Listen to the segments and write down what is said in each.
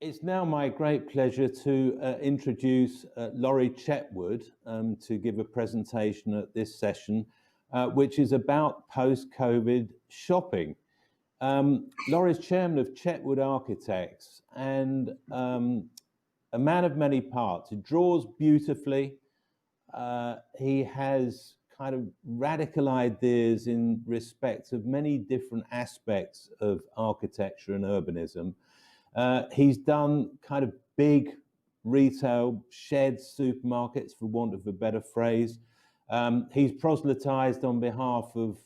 It's now my great pleasure to introduce Laurie Chetwood to give a presentation at this session, which is about post-COVID shopping. Laurie's chairman of Chetwood Architects and a man of many parts. He draws beautifully. He has kind of radical ideas in respect of many different aspects of architecture and urbanism. He's done kind of big retail sheds, supermarkets, for want of a better phrase. He's proselytized on behalf of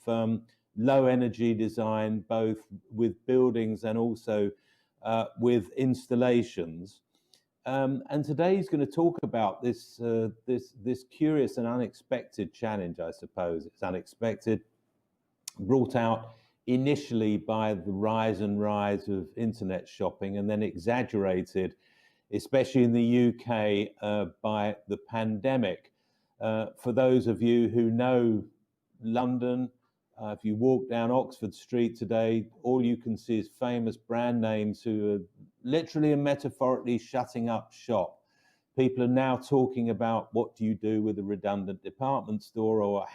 low energy design, both with buildings and also with installations. And today he's going to talk about this curious and unexpected challenge, I suppose. It's unexpected, brought out initially by the rise of internet shopping, and then exaggerated, especially in the UK, by the pandemic. For those of you who know London, if you walk down Oxford Street today, all you can see is famous brand names who are literally and metaphorically shutting up shop. People are now talking about what do you do with a redundant department store, or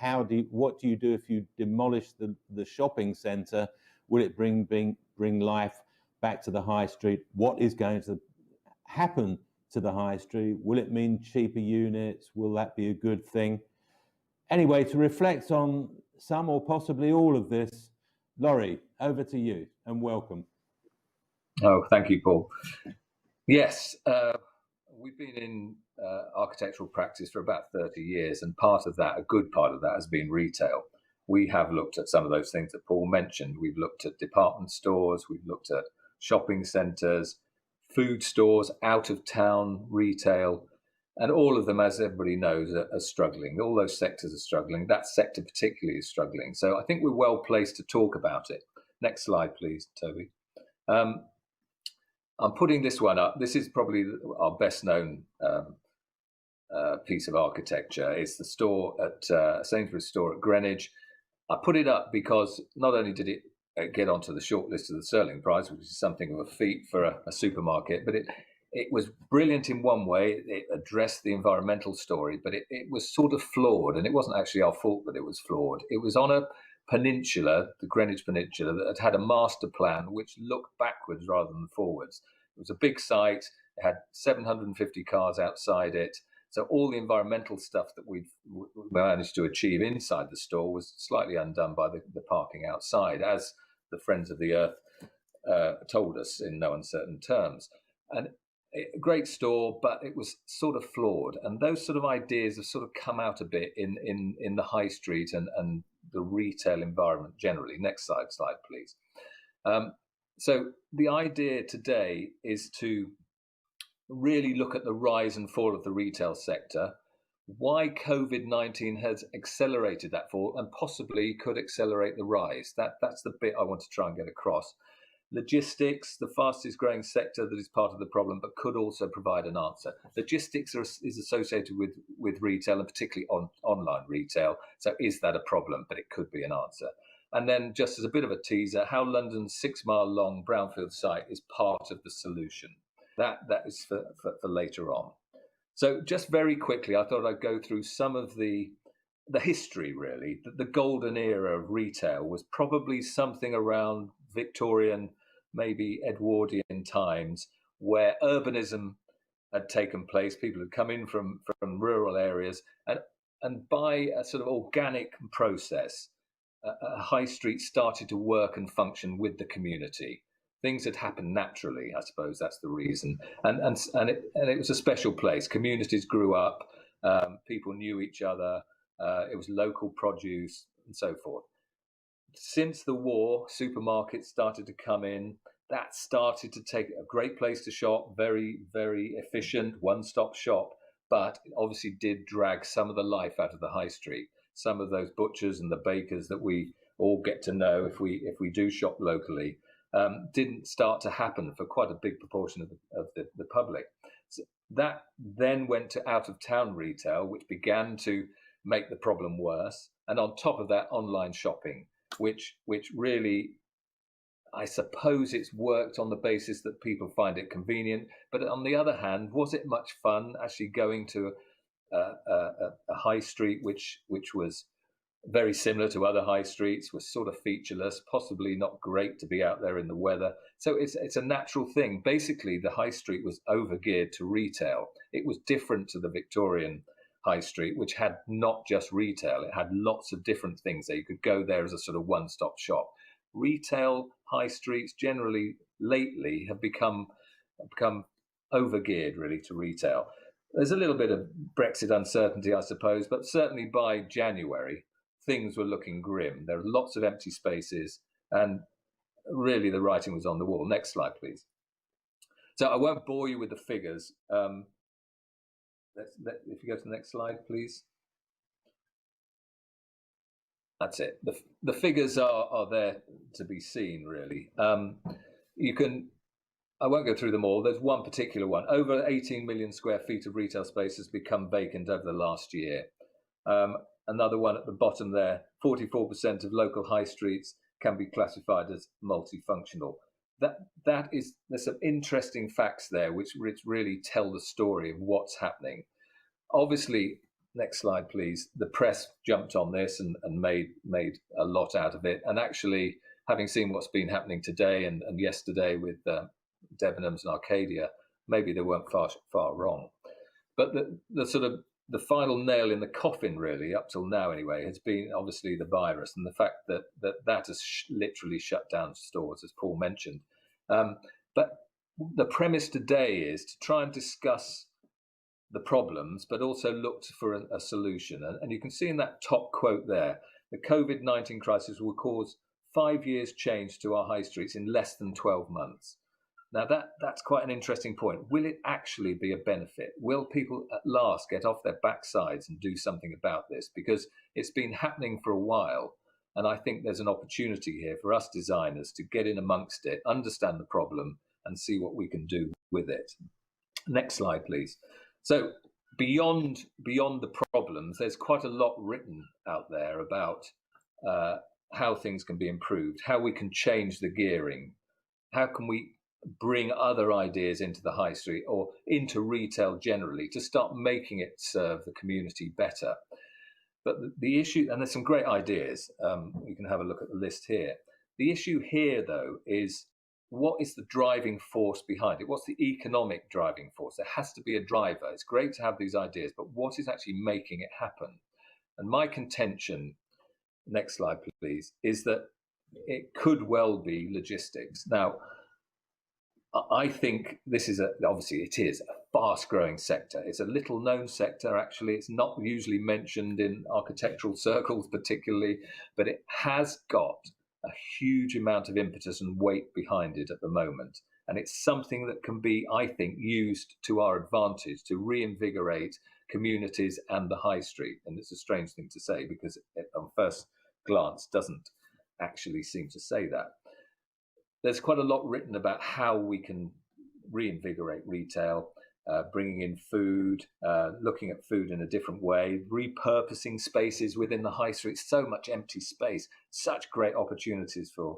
what do you do if you demolish the shopping centre? Will it bring life back to the high street? What is going to happen to the high street? Will it mean cheaper units? Will that be a good thing? Anyway, to reflect on some or possibly all of this, Laurie, over to you and welcome. Oh, thank you, Paul. Yes. We've been in architectural practice for about 30 years, and a good part of that has been retail. We have looked at some of those things that Paul mentioned. We've looked at department stores, we've looked at shopping centres, food stores, out-of-town retail, and all of them, as everybody knows, are struggling. All those sectors are struggling. That sector particularly is struggling. So I think we're well placed to talk about it. Next slide, please, Toby. I'm putting this one up. This is probably our best known piece of architecture. It's the store at Sainsbury's store at Greenwich. I put it up because not only did it get onto the short list of the Sterling Prize, which is something of a feat for a supermarket, but it was brilliant in one way. It addressed the environmental story, but it was sort of flawed, and it wasn't actually our fault that it was flawed. It was on a peninsula, the Greenwich Peninsula, that had a master plan which looked backwards rather than forwards. It was a big site. It had 750 cars outside it. So all the environmental stuff that we managed to achieve inside the store was slightly undone by the parking outside, as the Friends of the Earth told us in no uncertain terms. And a great store, but it was sort of flawed. And those sort of ideas have sort of come out a bit in the high street and the retail environment generally. Next slide, please. So the idea today is to really look at the rise and fall of the retail sector, why COVID-19 has accelerated that fall and possibly could accelerate the rise. That's the bit I want to try and get across. Logistics, the fastest growing sector that is part of the problem, but could also provide an answer. Logistics is associated with retail, and particularly online retail. So is that a problem? But it could be an answer. And then, just as a bit of a teaser, how London's 6-mile-long brownfield site is part of the solution. That is for later on. So just very quickly, I thought I'd go through some of the history, really. The golden era of retail was probably something around Victorian, maybe Edwardian times, where urbanism had taken place. People had come in from rural areas, and by a sort of organic process, a high street started to work and function with the community. Things had happened naturally, I suppose that's the reason. And it was a special place. Communities grew up, people knew each other, it was local produce and so forth. Since the war, supermarkets started to come in. That started to take a great place to shop, very, very efficient, one-stop shop, but it obviously did drag some of the life out of the high street. Some of those butchers and the bakers that we all get to know if we do shop locally didn't start to happen for quite a big proportion of the public. So that then went to out-of-town retail, which began to make the problem worse. And on top of that, online shopping, which really I suppose it's worked on the basis that people find it convenient. But on the other hand, was it much fun actually going to a high street which was very similar to other high streets, was sort of featureless, possibly not great to be out there in the weather? So it's a natural thing. Basically, the high street was overgeared to retail. It was different to the Victorian high street, which had not just retail. It had lots of different things there. You could go there as a sort of one-stop shop. Retail high streets generally lately have become overgeared really to retail. There's a little bit of Brexit uncertainty, I suppose, but certainly by January, things were looking grim. There are lots of empty spaces, and really the writing was on the wall. Next slide, please. So I won't bore you with the figures. If you go to the next slide, please. That's it. The figures are there to be seen, really. You can. I won't go through them all. There's one particular one. Over 18 million square feet of retail space has become vacant over the last year. Another one at the bottom there, 44% of local high streets can be classified as multifunctional. There's some interesting facts there which really tell the story of what's happening. Obviously, next slide, please. The press jumped on this and made a lot out of it. And actually, having seen what's been happening today and yesterday with Debenhams and Arcadia, maybe they weren't far wrong. But the sort of the final nail in the coffin, really, up till now anyway, has been obviously the virus and the fact that has literally shut down stores, as Paul mentioned. But the premise today is to try and discuss the problems, but also look for a solution. And you can see in that top quote there, the COVID-19 crisis will cause 5 years change to our high streets in less than 12 months. Now, that's quite an interesting point. Will it actually be a benefit? Will people at last get off their backsides and do something about this? Because it's been happening for a while. And I think there's an opportunity here for us designers to get in amongst it, understand the problem, and see what we can do with it. Next slide, please. So beyond the problems, there's quite a lot written out there about how things can be improved, how we can change the gearing, how can we bring other ideas into the high street or into retail generally to start making it serve the community better. But the issue, and there's some great ideas, you can have a look at the list here. The issue here, though, is what is the driving force behind it? What's the economic driving force? There has to be a driver. It's great to have these ideas, but what is actually making it happen? And my contention, next slide, please, is that it could well be logistics. Now, I think this is obviously it is a fast growing sector. It's a little known sector, actually. It's not usually mentioned in architectural circles particularly, but it has got a huge amount of impetus and weight behind it at the moment. And it's something that can be, I think, used to our advantage to reinvigorate communities and the high street. And it's a strange thing to say because it, on first glance, doesn't actually seem to say that. There's quite a lot written about how we can reinvigorate retail, bringing in food, looking at food in a different way, repurposing spaces within the high street. So much empty space, such great opportunities for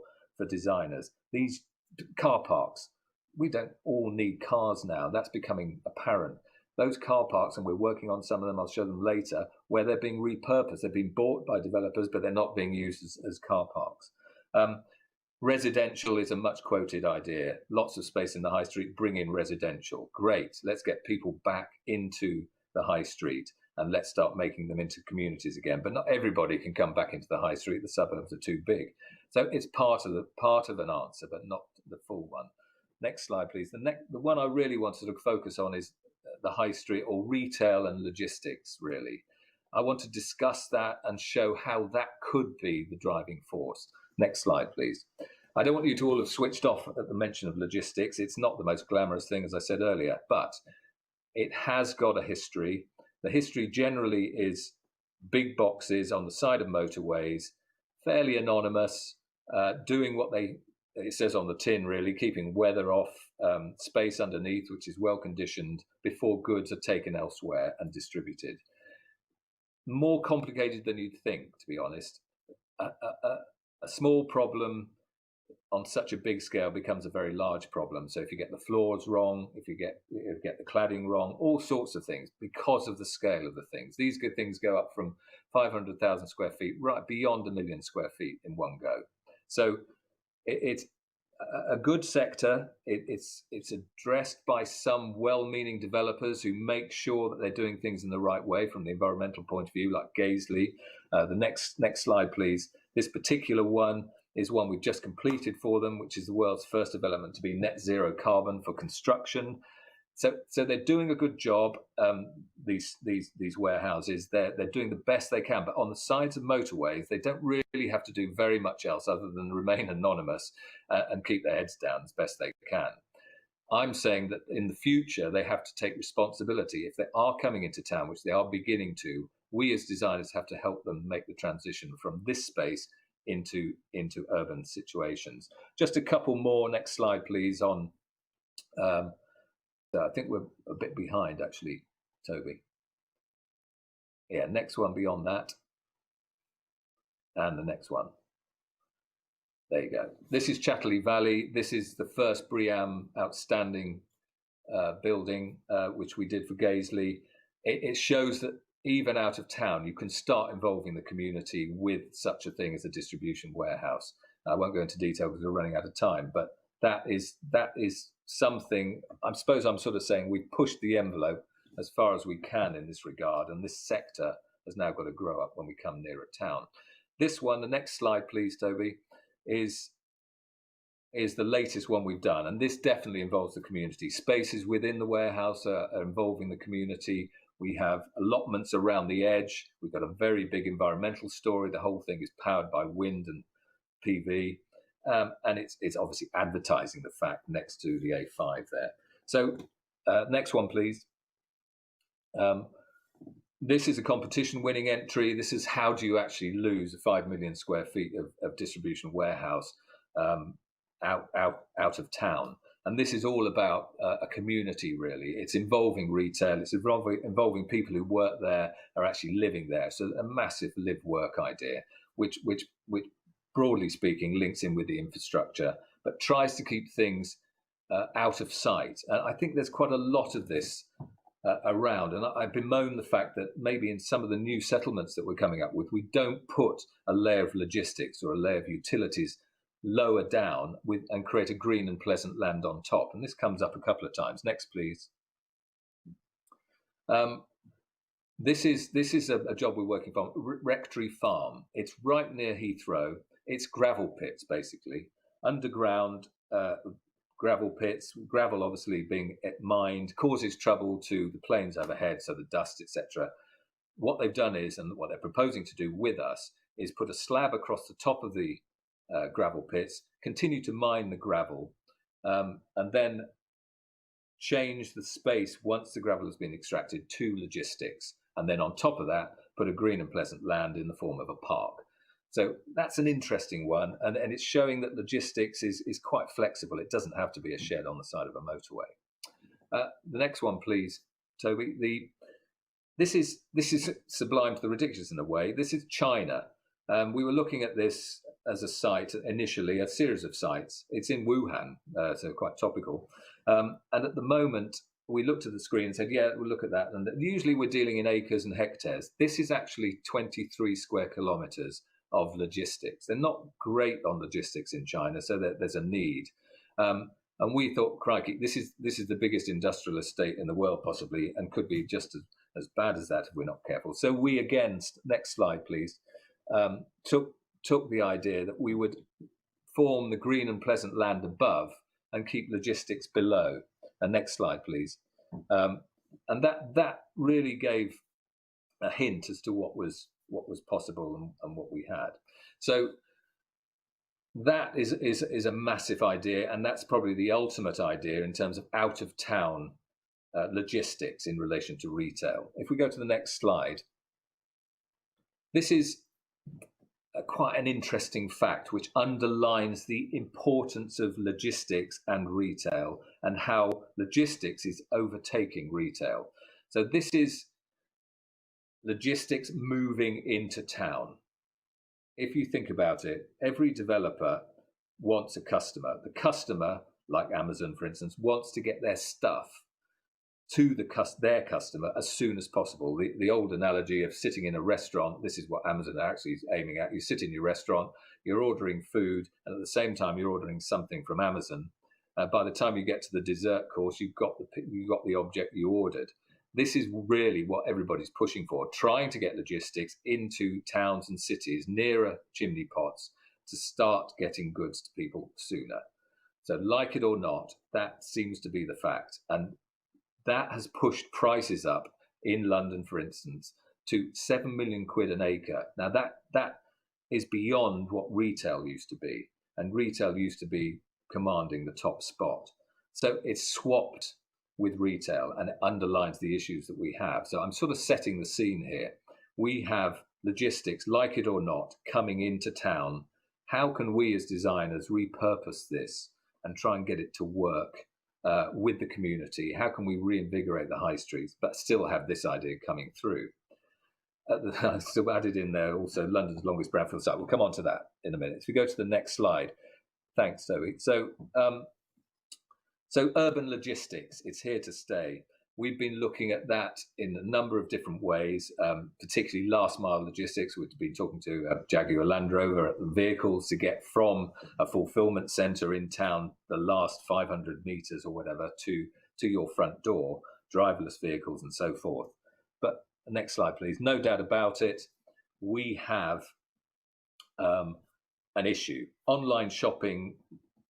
designers. These car parks, we don't all need cars now. That's becoming apparent. Those car parks, and we're working on some of them, I'll show them later, where they're being repurposed. They've been bought by developers, but they're not being used as car parks. Residential is a much quoted idea. Lots of space in the high street, bring in residential. Great. Let's get people back into the high street and let's start making them into communities again. But not everybody can come back into the high street. The suburbs are too big. So it's part of an answer, but not the full one. Next slide, please. The one I really want to focus on is the high street or retail and logistics, really. I want to discuss that and show how that could be the driving force. Next slide, please. I don't want you to all have switched off at the mention of logistics. It's not the most glamorous thing, as I said earlier, but it has got a history. The history generally is big boxes on the side of motorways, fairly anonymous, doing what it says on the tin, really, keeping weather off, space underneath, which is well conditioned before goods are taken elsewhere and distributed. More complicated than you'd think, to be honest. A small problem on such a big scale becomes a very large problem. So if you get the floors wrong, if you get the cladding wrong, all sorts of things because of the scale of the things. These good things go up from 500,000 square feet right beyond 1 million square feet in one go. So it's a good sector. It's addressed by some well-meaning developers who make sure that they're doing things in the right way from the environmental point of view, like Gaisley. The next slide, please. This particular one is one we've just completed for them, which is the world's first development to be net zero carbon for construction. So they're doing a good job. These warehouses, they're doing the best they can. But on the sides of motorways, they don't really have to do very much else other than remain anonymous and keep their heads down as best they can. I'm saying that in the future, they have to take responsibility. If they are coming into town, which they are beginning to, we as designers have to help them make the transition from this space into urban situations. Just a couple more. Next slide, please. On I think we're a bit behind, actually, Toby. Yeah, next one beyond that. And the next one. There you go. This is Chatterley Valley. This is the first BREEAM outstanding building, which we did for Gaisley. It shows that even out of town, you can start involving the community with such a thing as a distribution warehouse. I won't go into detail because we're running out of time, but that is something. I suppose I'm sort of saying we've pushed the envelope as far as we can in this regard, and this sector has now got to grow up when we come nearer town. This one, the next slide, please, Toby, is the latest one we've done, and this definitely involves the community. Spaces within the warehouse are involving the community. We have allotments around the edge. We've got a very big environmental story. The whole thing is powered by wind and PV. And it's obviously advertising the fact next to the A5 there. So next one, please. This is a competition-winning entry. This is how do you actually lose 5 million square feet of distribution warehouse out of town. And this is all about a community, really. It's involving retail. It's involving people who work there, are actually living there. So a massive live-work idea, which broadly speaking, links in with the infrastructure, but tries to keep things out of sight. And I think there's quite a lot of this around. And I bemoan the fact that maybe in some of the new settlements that we're coming up with, we don't put a layer of logistics or a layer of utilities lower down and create a green and pleasant land on top. And this comes up a couple of times. Next, please. This is a job we're working on, Rectory Farm. It's right near Heathrow. It's gravel pits, basically, underground gravel pits. Gravel, obviously, being mined, causes trouble to the planes overhead, so the dust, etc. What they've done is, and what they're proposing to do with us, is put a slab across the top of the gravel pits, continue to mine the gravel, and then change the space once the gravel has been extracted to logistics. And then on top of that, put a green and pleasant land in the form of a park. So that's an interesting one. And it's showing that logistics is quite flexible. It doesn't have to be a shed on the side of a motorway. The next one, please, Toby. This is sublime to the ridiculous in a way. This is China. We were looking at this as a site initially, a series of sites. It's in Wuhan, so quite topical. And at the moment, we looked at the screen and said, yeah, we'll look at that. And usually we're dealing in acres and hectares. This is actually 23 square kilometers of logistics. They're not great on logistics in China, so there's a need. And we thought, crikey, this is the biggest industrial estate in the world, possibly, and could be just as bad as that if we're not careful. So we again, next slide, please, took the idea that we would form the green and pleasant land above and keep logistics below. And next slide, please. And that really gave a hint as to what was possible and what we had. So that is a massive idea, and that's probably the ultimate idea in terms of out of town logistics in relation to retail. If we go to the next slide, this is quite an interesting fact which underlines the importance of logistics and retail and how logistics is overtaking retail. So this is logistics moving into town. If you think about it, every developer wants a customer. The customer, like Amazon, for instance, wants to get their stuff to their customer as soon as possible. The old analogy of sitting in a restaurant, this is what Amazon actually is aiming at. You sit in your restaurant, you're ordering food, and at the same time you're ordering something from Amazon. By the time you get to the dessert course, you've got the object you ordered. This is really what everybody's pushing for, trying to get logistics into towns and cities nearer chimney pots to start getting goods to people sooner. So like it or not, that seems to be the fact. And that has pushed prices up in London, for instance, to 7 million quid an acre. Now that is beyond what retail used to be. And retail used to be commanding the top spot. So it's swapped with retail, and it underlines the issues that we have. So I'm sort of setting the scene here. We have logistics, like it or not, coming into town. How can we as designers repurpose this and try and get it to work with the community? How can we reinvigorate the high streets, but still have this idea coming through? So added in there also London's longest brownfield site. We'll come on to that in a minute. If we go to the next slide. Thanks, Toby. So urban logistics, it's here to stay. We've been looking at that in a number of different ways, particularly last mile logistics. We've been talking to Jaguar Land Rover at the vehicles to get from a fulfillment centre in town the last 500 metres or whatever to your front door, driverless vehicles and so forth. But next slide, please. No doubt about it, we have an issue. Online shopping,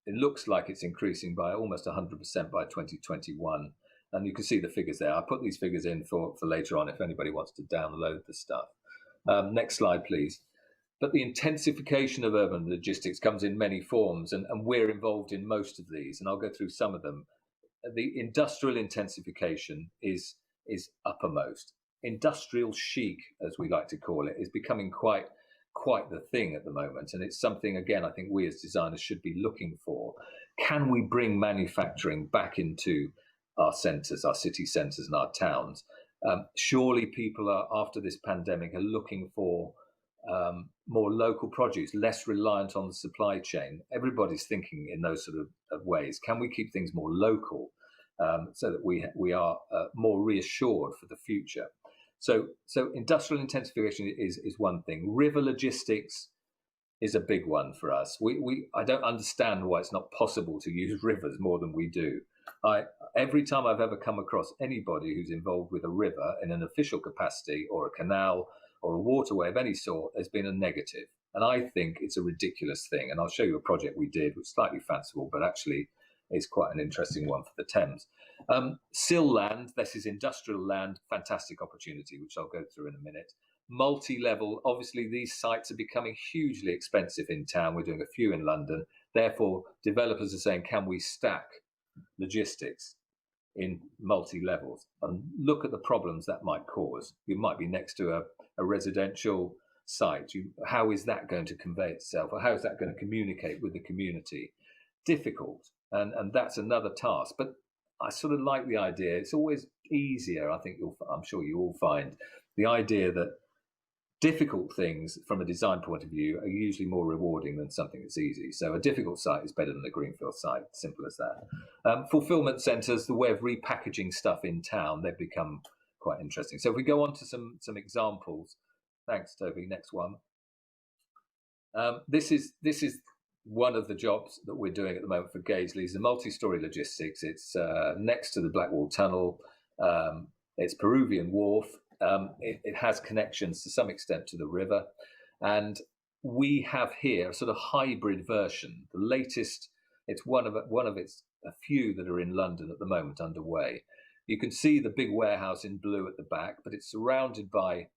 it looks like it's increasing by almost 100% by 2021. And you can see the figures there. I'll put these figures in for later on if anybody wants to download the stuff. Next slide, please. But the intensification of urban logistics comes in many forms, and we're involved in most of these, and I'll go through some of them. The industrial intensification is uppermost. Industrial chic, as we like to call it, is becoming quite the thing at the moment. And it's something, again, I think we as designers should be looking for. Can we bring manufacturing back into our centres, our city centres and our towns? Surely people are, after this pandemic, are looking for more local produce, less reliant on the supply chain. Everybody's thinking in those sort of ways. Can we keep things more local so that we are more reassured for the future? So industrial intensification is one thing. River logistics is a big one for us. I don't understand why it's not possible to use rivers more than we do. Every time I've ever come across anybody who's involved with a river in an official capacity or a canal or a waterway of any sort, there's been a negative. And I think it's a ridiculous thing. And I'll show you a project we did, which is slightly fanciful, but actually is quite an interesting one for the Thames. Sill land, this is industrial land, fantastic opportunity, which I'll go through in a minute. Multi-level, obviously these sites are becoming hugely expensive in town. We're doing a few in London. Therefore, developers are saying, can we stack logistics in multi-levels? And look at the problems that might cause. You might be next to a residential site. How is that going to convey itself? Or how is that going to communicate with the community? Difficult. And that's another task. But I sort of like the idea. It's always easier, I'm sure you all find, the idea that difficult things from a design point of view are usually more rewarding than something that's easy. So a difficult site is better than a greenfield site, simple as that. Fulfillment centres, the way of repackaging stuff in town, they've become quite interesting. So if we go on to some examples. Thanks, Toby. Next one. This is one of the jobs that we're doing at the moment for Gaisley's, the multi-story logistics. It's next to the Blackwall Tunnel. It's Peruvian Wharf. It has connections to some extent to the river. And we have here a sort of hybrid version. The latest, it's one of a few that are in London at the moment underway. You can see the big warehouse in blue at the back, but it's surrounded by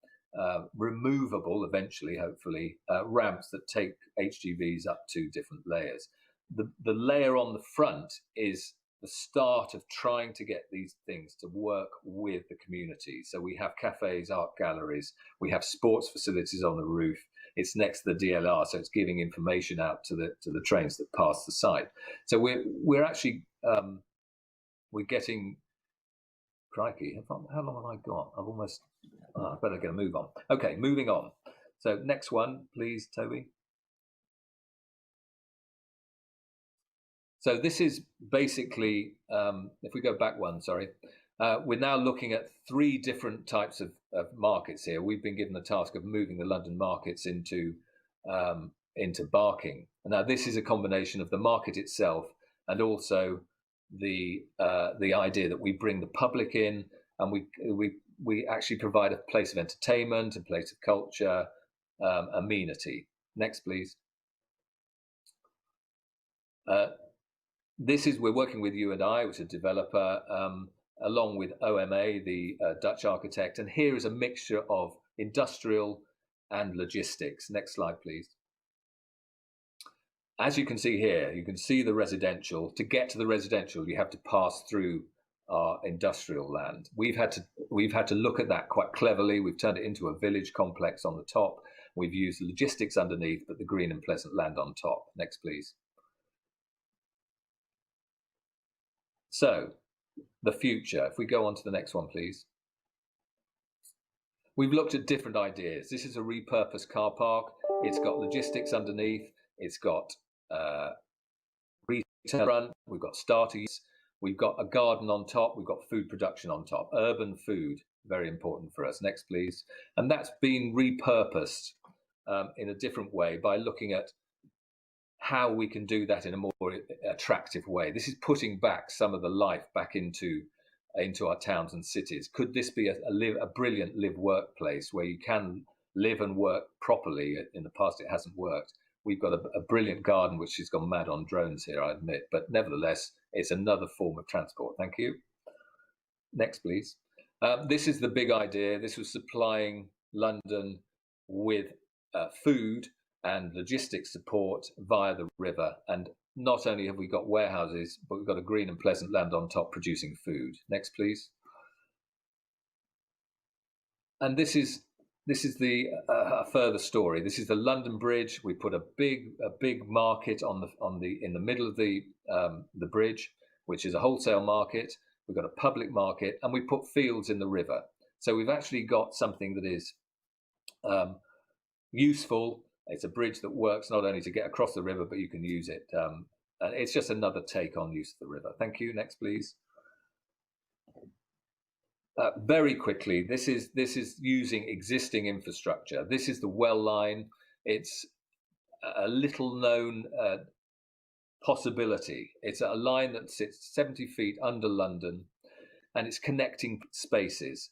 removable, eventually, hopefully, ramps that take HGVs up to different layers. The layer on the front is the start of trying to get these things to work with the community. So we have cafes, art galleries, we have sports facilities on the roof. It's next to the DLR, so it's giving information out to the trains that pass the site. So we're actually we're getting. Crikey, how long have I got? I've almost. I better get a move on. Okay, moving on. So next one, please, Toby. So this is basically, if we go back one, sorry, we're now looking at 3 different types of markets here. We've been given the task of moving the London markets into Barking. Now, this is a combination of the market itself and also the idea that we bring the public in, and we actually provide a place of entertainment, a place of culture, amenity. Next, please. We're working with U&I, which is a developer, along with OMA, the Dutch architect, and here is a mixture of industrial and logistics. Next slide, please. As you can see here, you can see the residential. To get to the residential, you have to pass through our industrial land. We've had to look at that quite cleverly. We've turned it into a village complex on the top. We've used logistics underneath, but the green and pleasant land on top. Next, please. So, the future. If we go on to the next one, please. We've looked at different ideas. This is a repurposed car park. It's got logistics underneath. It's got retail front. We've got starters. We've got a garden on top. We've got food production on top. Urban food, very important for us. Next, please. And that's been repurposed in a different way by looking at how we can do that in a more attractive way. This is putting back some of the life back into our towns and cities. Could this be a brilliant live-work place where you can live and work properly? In the past, it hasn't worked. We've got a brilliant garden, which has gone mad on drones here, I admit, but nevertheless, it's another form of transport. Thank you. Next, please. This is the big idea. This was supplying London with food and logistics support via the river. And not only have we got warehouses, but we've got a green and pleasant land on top producing food. Next, please. And this is the further story. This is the London Bridge. We put a big market in the middle of the bridge, which is a wholesale market. We've got a public market, and we put fields in the river. So we've actually got something that is useful. It's a bridge that works not only to get across the river, but you can use it. And it's just another take on use of the river. Thank you. Next, please. Very quickly, this is using existing infrastructure. This is the Well line. It's a little known possibility. It's a line that sits 70 feet under London, and it's connecting spaces.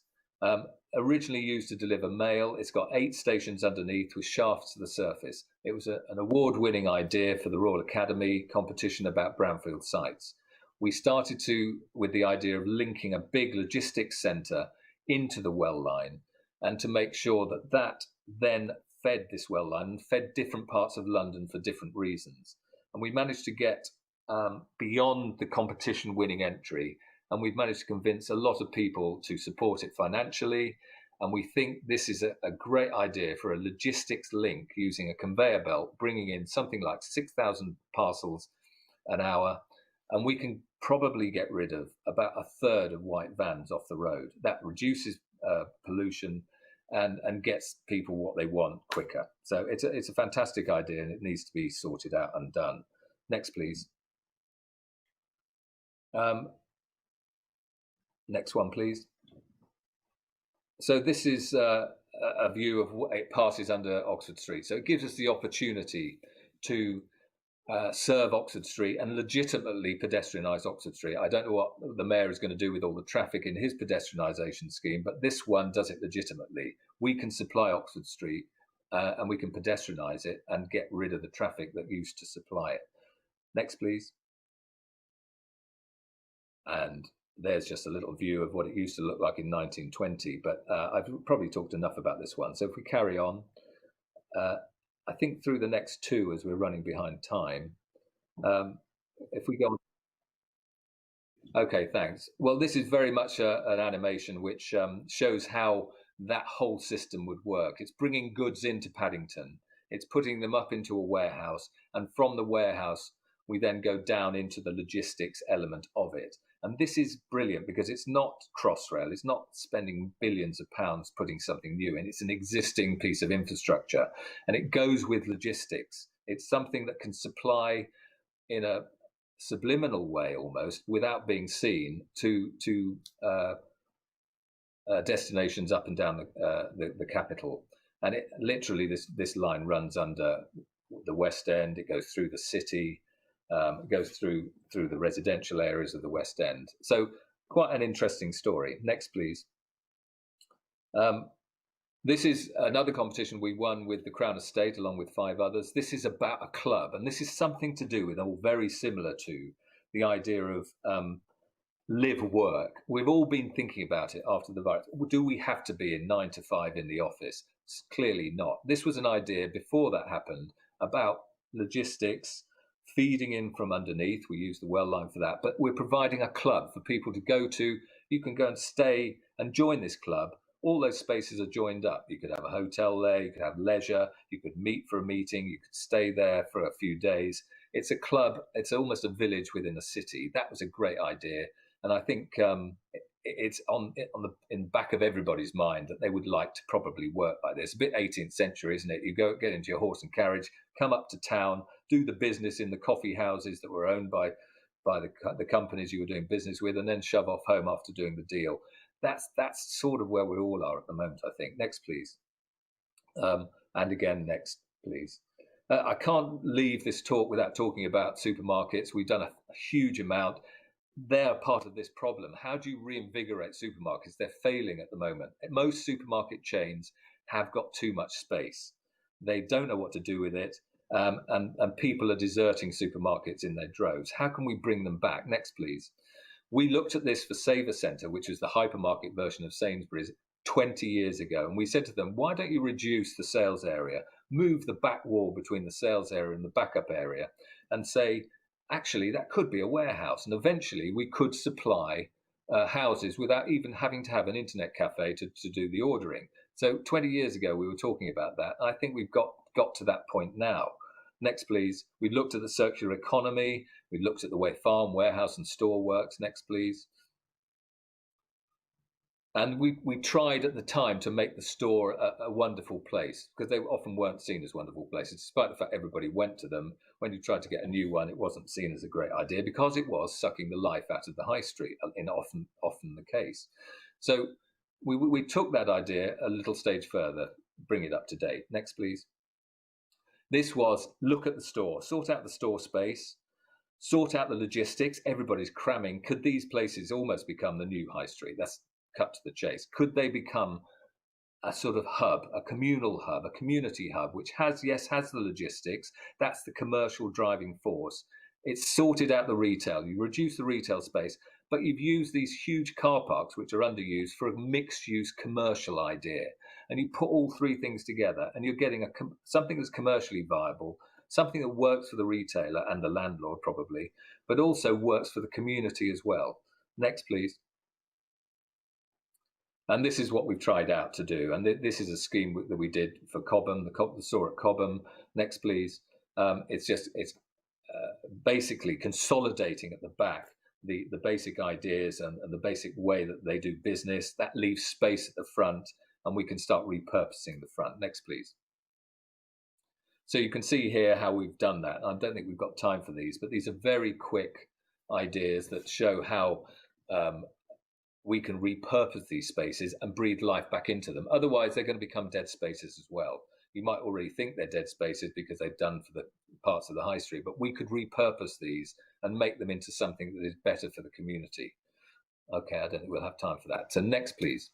Originally used to deliver mail. It's got 8 stations underneath with shafts to the surface. It was an award-winning idea for the Royal Academy competition about brownfield sites. We started with the idea of linking a big logistics centre into the Well line, and to make sure that then fed this Well line and fed different parts of London for different reasons. And we managed to get beyond the competition winning entry, and we've managed to convince a lot of people to support it financially. And we think this is a great idea for a logistics link using a conveyor belt, bringing in something like 6,000 parcels an hour. And we can probably get rid of about a third of white vans off the road. That reduces pollution and gets people what they want quicker. So it's a fantastic idea, and it needs to be sorted out and done. Next, please. Next one, please. So this is a view of what it passes under Oxford Street. So it gives us the opportunity to serve Oxford Street and legitimately pedestrianise Oxford Street. I don't know what the mayor is going to do with all the traffic in his pedestrianisation scheme, but this one does it legitimately. We can supply Oxford Street and we can pedestrianise it and get rid of the traffic that used to supply it. Next, please. And there's just a little view of what it used to look like in 1920, but I've probably talked enough about this one. So if we carry on, I think through the next 2, as we're running behind time, if we go on. Okay, thanks. Well, this is very much an animation which shows how that whole system would work. It's bringing goods into Paddington. It's putting them up into a warehouse. And from the warehouse, we then go down into the logistics element of it. And this is brilliant because it's not Crossrail. It's not spending billions of pounds putting something new in. It's an existing piece of infrastructure, and it goes with logistics. It's something that can supply in a subliminal way, almost without being seen, to destinations up and down the capital. And it literally, this line runs under the West End. It goes through the city. It goes through the residential areas of the West End. So quite an interesting story. Next, please. This is another competition we won with the Crown Estate along with 5 others. This is about a club, and this is something to do with, or very similar to, the idea of live work. We've all been thinking about it after the virus. Do we have to be in 9 to 5 in the office? Clearly not. This was an idea before that happened about logistics, feeding in from underneath. We use the well line for that, but we're providing a club for people to go to. You can go and stay and join this club. All those spaces are joined up. You could have a hotel there, you could have leisure, you could meet for a meeting, you could stay there for a few days. It's a club, it's almost a village within a city. That was a great idea. And I think it's in the back of everybody's mind that they would like to probably work like this. A bit 18th century, isn't it? You get into your horse and carriage, come up to town, do the business in the coffee houses that were owned by the companies you were doing business with, and then shove off home after doing the deal. That's sort of where we all are at the moment, I think. Next, please. And again, next, please. I can't leave this talk without talking about supermarkets. We've done a huge amount. They're part of this problem. How do you reinvigorate supermarkets? They're failing at the moment. Most supermarket chains have got too much space. They don't know what to do with it. And people are deserting supermarkets in their droves. How can we bring them back? Next, please. We looked at this for Saver Centre, which was the hypermarket version of Sainsbury's 20 years ago. And we said to them, why don't you reduce the sales area, move the back wall between the sales area and the backup area, and say, actually, that could be a warehouse. And eventually we could supply houses without even having to have an internet cafe to do the ordering. So 20 years ago, we were talking about that. I think we've got to that point now. Next, please. We looked at the circular economy. We looked at the way farm, warehouse, and store works. Next, please. And we tried at the time to make the store a wonderful place, because they often weren't seen as wonderful places, despite the fact everybody went to them. When you tried to get a new one, it wasn't seen as a great idea because it was sucking the life out of the high street, in often the case. So we took that idea a little stage further, bring it up to date. Next, please. This was look at the store, sort out the store space, sort out the logistics. Everybody's cramming. Could these places almost become the new high street? That's cut to the chase. Could they become a sort of hub, a communal hub, a community hub, which has the logistics. That's the commercial driving force. It's sorted out the retail. You reduce the retail space, but you've used these huge car parks, which are underused, for a mixed-use commercial idea. And you put all 3 things together, and you're getting something that's commercially viable, something that works for the retailer and the landlord probably, but also works for the community as well. Next, please. And this is what we've tried out to do. And this is a scheme that we did for Cobham, the store at Cobham. Next, please. It's basically consolidating at the back the basic ideas and the basic way that they do business. That leaves space at the front, and we can start repurposing the front. Next, please. So you can see here how we've done that. I don't think we've got time for these, but these are very quick ideas that show how we can repurpose these spaces and breathe life back into them. Otherwise, they're going to become dead spaces as well. You might already think they're dead spaces because they've done for the parts of the high street, but we could repurpose these and make them into something that is better for the community. Okay, I don't think we'll have time for that. So next, please.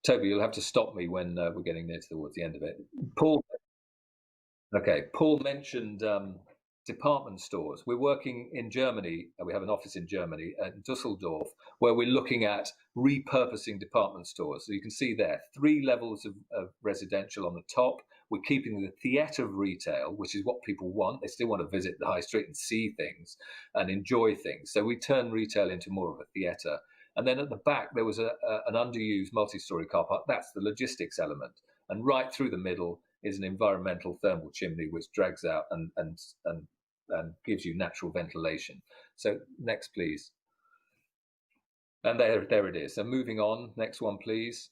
Toby, you'll have to stop me when we're getting near towards the end of it. Paul mentioned department stores. We're working in Germany. We have an office in Germany at Dusseldorf, where we're looking at repurposing department stores. So you can see there 3 levels of residential on the top. We're keeping the theatre of retail, which is what people want. They still want to visit the high street and see things and enjoy things. So we turn retail into more of a theatre. And then at the back, there was an underused multi-storey car park. That's the logistics element. And right through the middle is an environmental thermal chimney, which drags out and gives you natural ventilation. So next, please. And there it is. So moving on, next one, please.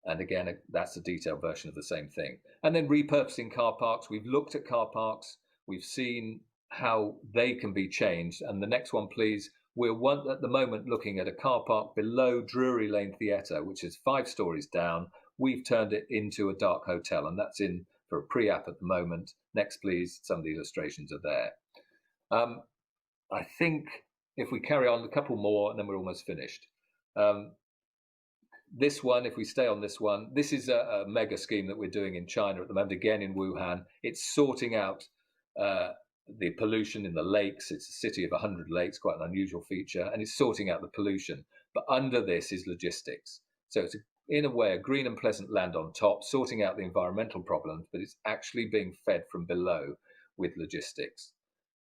And again, that's a detailed version of the same thing. And then repurposing car parks. We've looked at car parks. We've seen how they can be changed. And the next one, please. We're at the moment looking at a car park below Drury Lane Theatre, which is 5 stories down. We've turned it into a dark hotel, and that's in for a pre-app at the moment. Next, please. Some of the illustrations are there. I think if we carry on a couple more, and then we're almost finished. This one, if we stay on this one, this is a mega scheme that we're doing in China at the moment, again in Wuhan. It's sorting out the pollution in the lakes. It's a city of 100 lakes, quite an unusual feature, and it's sorting out the pollution. But under this is logistics. So it's, in a way, a green and pleasant land on top, sorting out the environmental problems, but it's actually being fed from below with logistics.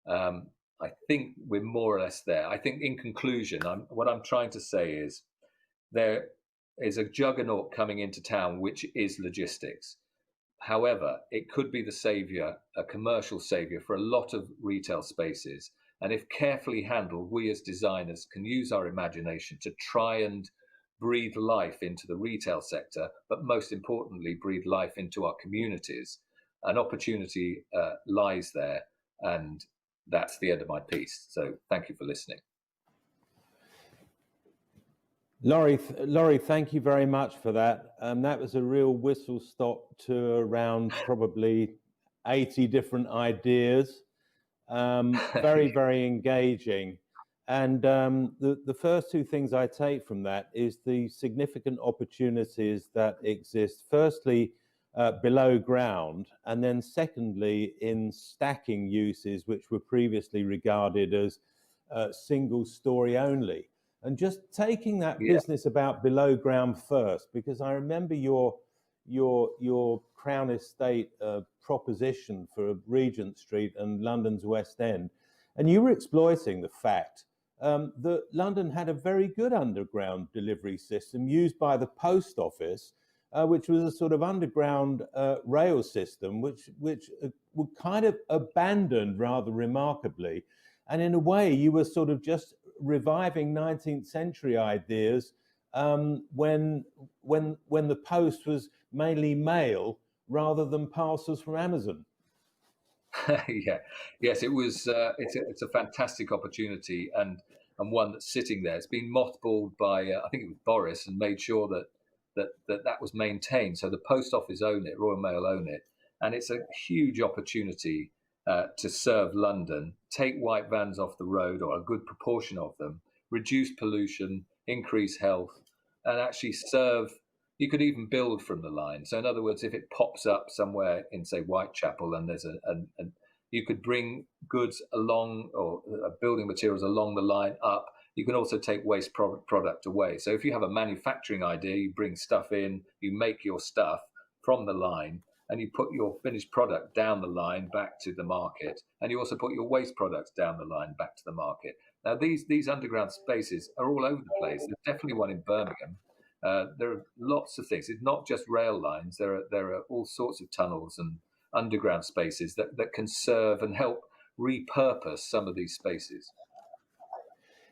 I think we're more or less there. I think in conclusion, what I'm trying to say is there is a juggernaut coming into town, which is logistics. However, it could be the savior, a commercial savior for a lot of retail spaces. And if carefully handled, we as designers can use our imagination to try and breathe life into the retail sector, but most importantly, breathe life into our communities. An opportunity lies there, and that's the end of my piece. So thank you for listening. Laurie, thank you very much for that. That was a real whistle-stop to around probably 80 different ideas. Very, very engaging. And the first 2 things I take from that is the significant opportunities that exist, firstly, below ground, and then secondly, in stacking uses, which were previously regarded as single story only. And just taking that business about below ground first, because I remember your Crown Estate proposition for Regent Street and London's West End, and you were exploiting the fact that London had a very good underground delivery system used by the post office, which was a sort of underground rail system, which were kind of abandoned rather remarkably. And in a way, you were sort of just reviving 19th century ideas when the post was mainly mail rather than parcels from Amazon. Yes, it was. It's a fantastic opportunity and one that's sitting there. It's been mothballed by I think it was Boris, and made sure that was maintained. So the post office own it, Royal Mail own it, and it's a huge opportunity to serve London, take white vans off the road, or a good proportion of them, reduce pollution, increase health, and actually serve. You could even build from the line. So in other words, if it pops up somewhere in, say, Whitechapel, and there's you could bring goods along, or building materials along the line up. You can also take waste product away. So if you have a manufacturing idea, you bring stuff in, you make your stuff from the line, and you put your finished product down the line back to the market, and you also put your waste products down the line back to the market. Now, these underground spaces are all over the place. There's definitely one in Birmingham. There are lots of things. It's not just rail lines. There are all sorts of tunnels and underground spaces that can serve and help repurpose some of these spaces.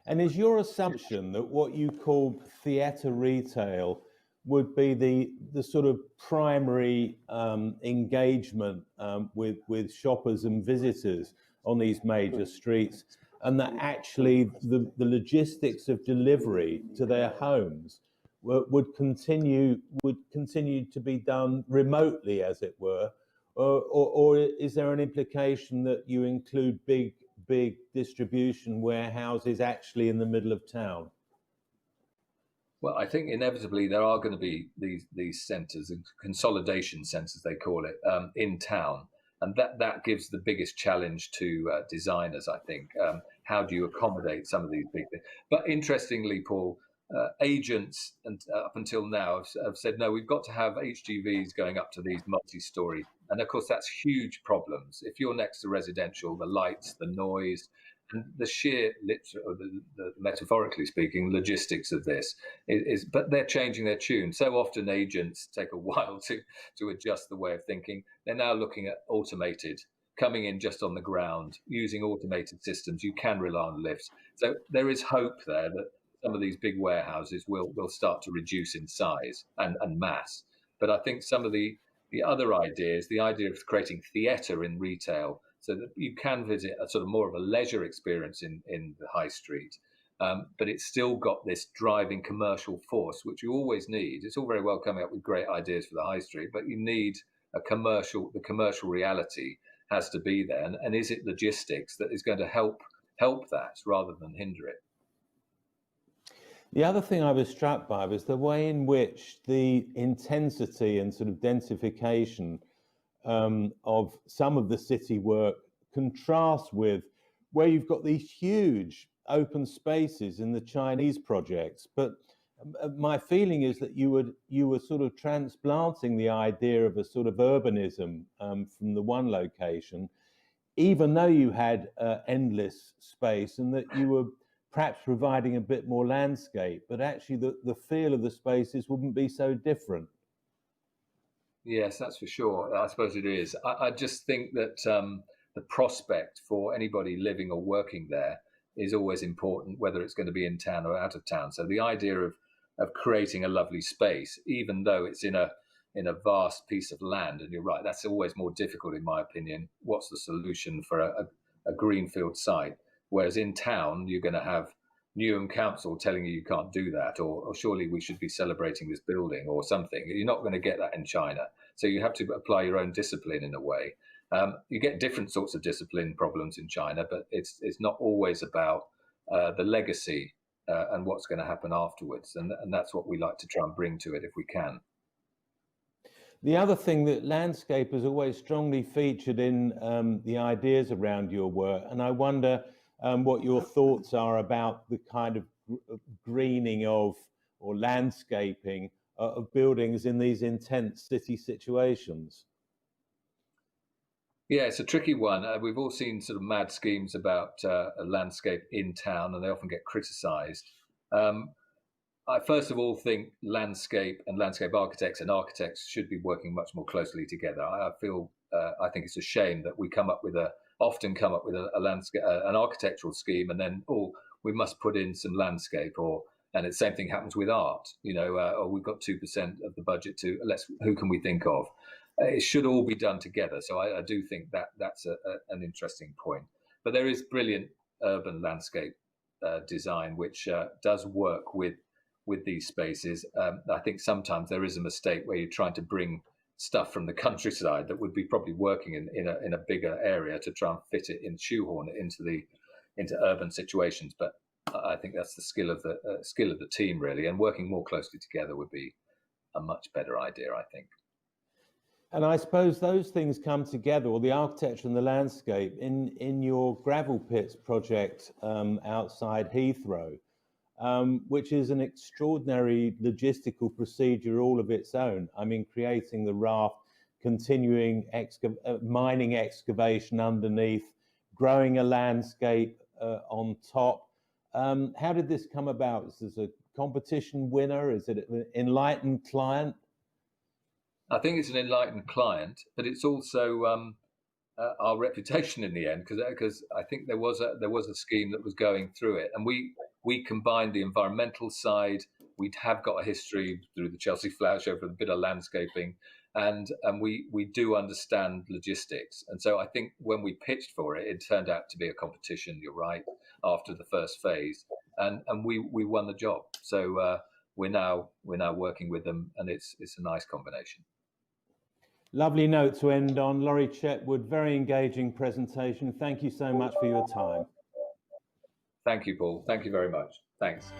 And is your assumption that what you call theatre retail would be the sort of primary engagement with shoppers and visitors on these major streets, and that actually the logistics of delivery to their homes would continue to be done remotely, as it were, or is there an implication that you include big distribution warehouses actually in the middle of town? Well, I think inevitably there are going to be these centres, consolidation centres they call it, in town, and that gives the biggest challenge to designers, I think. How do you accommodate some of these big things? But interestingly, Paul, agents up until now have said, no, we've got to have HGVs going up to these multi-storey. And of course, that's huge problems. If you're next to residential, the lights, the noise, and the sheer, metaphorically speaking, logistics of this is, but they're changing their tune. So often agents take a while to adjust the way of thinking. They're now looking at automated, coming in just on the ground, using automated systems. You can rely on lifts. So there is hope there that some of these big warehouses will start to reduce in size and mass. But I think some of the other ideas, the idea of creating theatre in retail, so that you can visit a sort of more of a leisure experience in the high street. But it's still got this driving commercial force, which you always need. It's all very well coming up with great ideas for the high street, but you need the commercial reality has to be there. And is it logistics that is going to help that rather than hinder it? The other thing I was struck by was the way in which the intensity and sort of densification of some of the city work contrasts with where you've got these huge open spaces in the Chinese projects. But my feeling is that you were sort of transplanting the idea of a sort of urbanism from the one location, even though you had endless space, and that you were perhaps providing a bit more landscape, but actually the feel of the spaces wouldn't be so different. Yes, that's for sure. I suppose it is. I just think that the prospect for anybody living or working there is always important, whether it's going to be in town or out of town. So the idea of creating a lovely space, even though it's in a vast piece of land, and you're right, that's always more difficult in my opinion. What's the solution for a greenfield site? Whereas in town, you're going to have Newham Council telling you can't do that, or surely we should be celebrating this building or something. You're not going to get that in China. So you have to apply your own discipline in a way. You get different sorts of discipline problems in China, but it's not always about the legacy and what's going to happen afterwards. And that's what we like to try and bring to it if we can. The other thing, that landscape is always strongly featured in the ideas around your work. And I wonder what your thoughts are about the kind of greening of or landscaping of buildings in these intense city situations. Yeah, it's a tricky one. We've all seen sort of mad schemes about a landscape in town, and they often get criticised. I first of all think landscape and landscape architects and architects should be working much more closely together. I think it's a shame that we often come up with a landscape, an architectural scheme, and then we must put in some landscape, and the same thing happens with art. Or we've got 2% of the budget who can we think of? It should all be done together. So I do think that's an interesting point. But there is brilliant urban landscape design which does work with these spaces. I think sometimes there is a mistake where you're trying to bring stuff from the countryside that would be probably working in a bigger area to try and fit it in, shoehorn it into urban situations. But I think that's the skill of the team really, and working more closely together would be a much better idea, I think. And I suppose those things come together, or the architecture and the landscape, in your gravel pits project outside Heathrow, which is an extraordinary logistical procedure all of its own. I mean, creating the raft, continuing mining excavation underneath, growing a landscape on top. How did this come about? Is this a competition winner? Is it an enlightened client? I think it's an enlightened client, but it's also our reputation in the end, because I think there was a scheme that was going through it, and we combined the environmental side. We have got a history through the Chelsea Flower Show for a bit of landscaping, and we do understand logistics. And so I think when we pitched for it, it turned out to be a competition. You're right, after the first phase, and we won the job. So we're now working with them, and it's a nice combination. Lovely note to end on. Laurie Chetwood, very engaging presentation. Thank you so much for your time. Thank you, Paul. Thank you very much. Thanks.